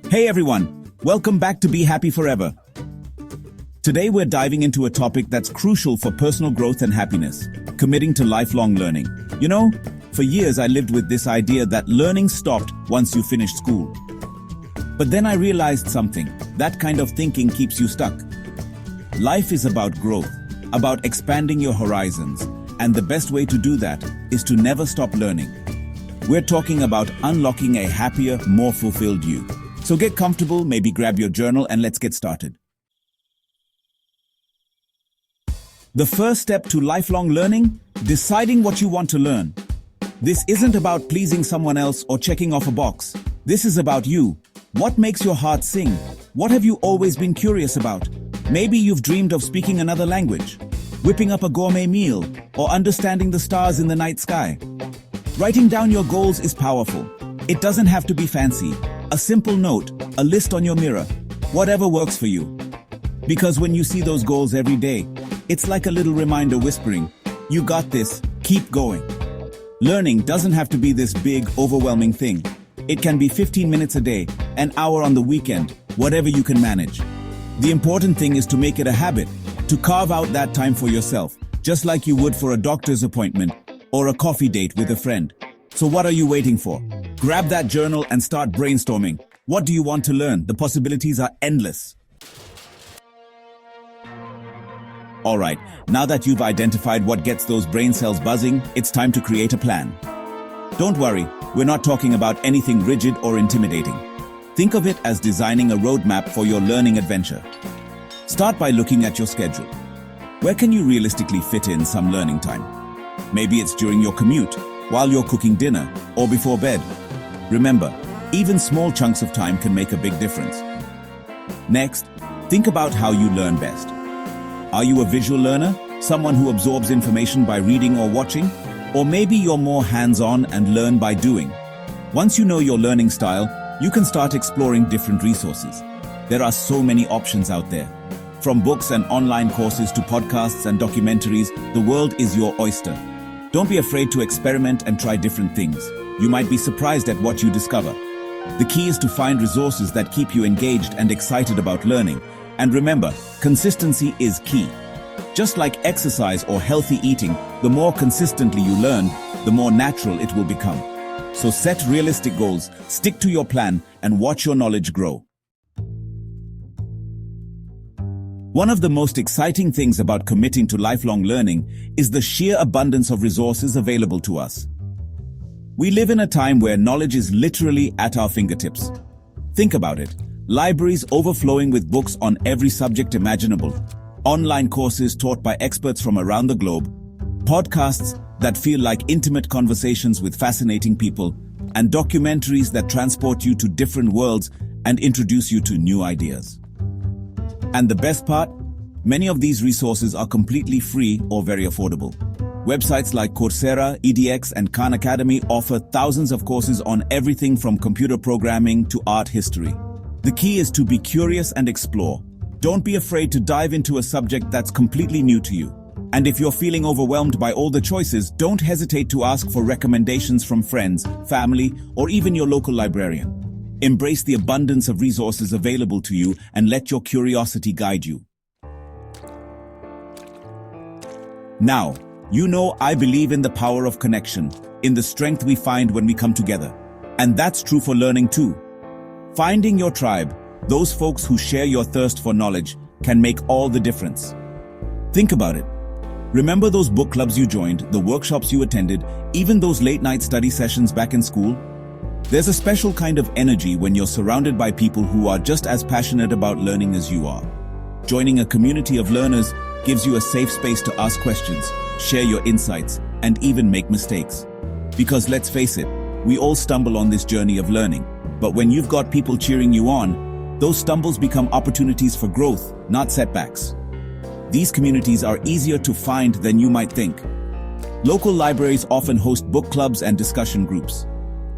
Hey everyone, welcome back to Be Happy Forever. Today we're diving into a topic that's crucial for personal growth and happiness, committing to lifelong learning. You know, for years I lived with this idea that learning stopped once you finished school. But then I realized something. That kind of thinking keeps you stuck. Life is about growth, about expanding your horizons, and the best way to do that is to never stop learning. We're talking about unlocking a happier, more fulfilled you. So get comfortable, maybe grab your journal, and let's get started. The first step to lifelong learning: deciding what you want to learn. This isn't about pleasing someone else or checking off a box. This is about you. What makes your heart sing? What have you always been curious about? Maybe you've dreamed of speaking another language, whipping up a gourmet meal, or understanding the stars in the night sky. Writing down your goals is powerful. It doesn't have to be fancy. A simple note, a list on your mirror, whatever works for you. Because when you see those goals every day, it's like a little reminder whispering, "You got this, keep going." Learning doesn't have to be this big, overwhelming thing. It can be 15 minutes a day, an hour on the weekend, whatever you can manage. The important thing is to make it a habit, to carve out that time for yourself, just like you would for a doctor's appointment or a coffee date with a friend. So what are you waiting for? Grab that journal and start brainstorming. What do you want to learn? The possibilities are endless. Alright, now that you've identified what gets those brain cells buzzing, it's time to create a plan. Don't worry, we're not talking about anything rigid or intimidating. Think of it as designing a roadmap for your learning adventure. Start by looking at your schedule. Where can you realistically fit in some learning time? Maybe it's during your commute, while you're cooking dinner, or before bed. Remember, even small chunks of time can make a big difference. Next, think about how you learn best. Are you a visual learner? Someone who absorbs information by reading or watching? Or maybe you're more hands-on and learn by doing. Once you know your learning style, you can start exploring different resources. There are so many options out there. From books and online courses to podcasts and documentaries, the world is your oyster. Don't be afraid to experiment and try different things. You might be surprised at what you discover. The key is to find resources that keep you engaged and excited about learning. And remember, consistency is key. Just like exercise or healthy eating, the more consistently you learn, the more natural it will become. So set realistic goals, stick to your plan, and watch your knowledge grow. One of the most exciting things about committing to lifelong learning is the sheer abundance of resources available to us. We live in a time where knowledge is literally at our fingertips. Think about it. Libraries overflowing with books on every subject imaginable, online courses taught by experts from around the globe, podcasts that feel like intimate conversations with fascinating people, and documentaries that transport you to different worlds and introduce you to new ideas. And the best part? Many of these resources are completely free or very affordable. Websites like Coursera, edX, and Khan Academy offer thousands of courses on everything from computer programming to art history. The key is to be curious and explore. Don't be afraid to dive into a subject that's completely new to you. And if you're feeling overwhelmed by all the choices, don't hesitate to ask for recommendations from friends, family, or even your local librarian. Embrace the abundance of resources available to you and let your curiosity guide you. Now, you know I believe in the power of connection, in the strength we find when we come together. And that's true for learning too. Finding your tribe, those folks who share your thirst for knowledge, can make all the difference. Think about it. Remember those book clubs you joined, the workshops you attended, even those late-night study sessions back in school? There's a special kind of energy when you're surrounded by people who are just as passionate about learning as you are. Joining a community of learners gives you a safe space to ask questions, share your insights, and even make mistakes. Because let's face it, we all stumble on this journey of learning. But when you've got people cheering you on, those stumbles become opportunities for growth, not setbacks. These communities are easier to find than you might think. Local libraries often host book clubs and discussion groups.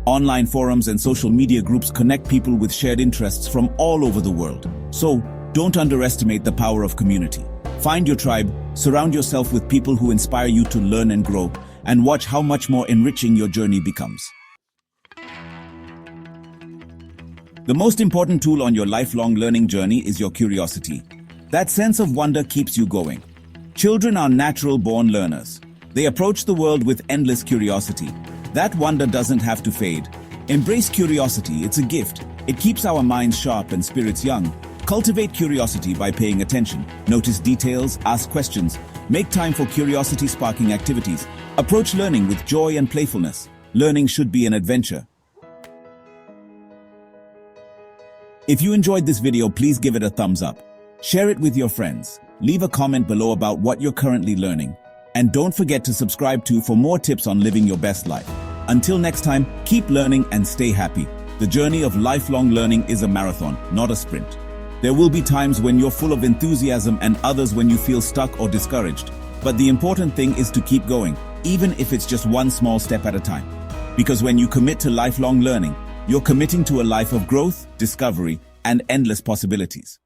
Online forums and social media groups connect people with shared interests from all over the world. So, don't underestimate the power of community. Find your tribe, surround yourself with people who inspire you to learn and grow, and watch how much more enriching your journey becomes. The most important tool on your lifelong learning journey is your curiosity. That sense of wonder keeps you going. Children are natural-born learners. They approach the world with endless curiosity. That wonder doesn't have to fade. Embrace curiosity, it's a gift. It keeps our minds sharp and spirits young. Cultivate curiosity by paying attention. Notice details, ask questions. Make time for curiosity-sparking activities. Approach learning with joy and playfulness. Learning should be an adventure. If you enjoyed this video, please give it a thumbs up. Share it with your friends. Leave a comment below about what you're currently learning. And don't forget to subscribe for more tips on living your best life. Until next time, keep learning and stay happy. The journey of lifelong learning is a marathon, not a sprint. There will be times when you're full of enthusiasm and others when you feel stuck or discouraged. But the important thing is to keep going, even if it's just one small step at a time. Because when you commit to lifelong learning, you're committing to a life of growth, discovery, and endless possibilities.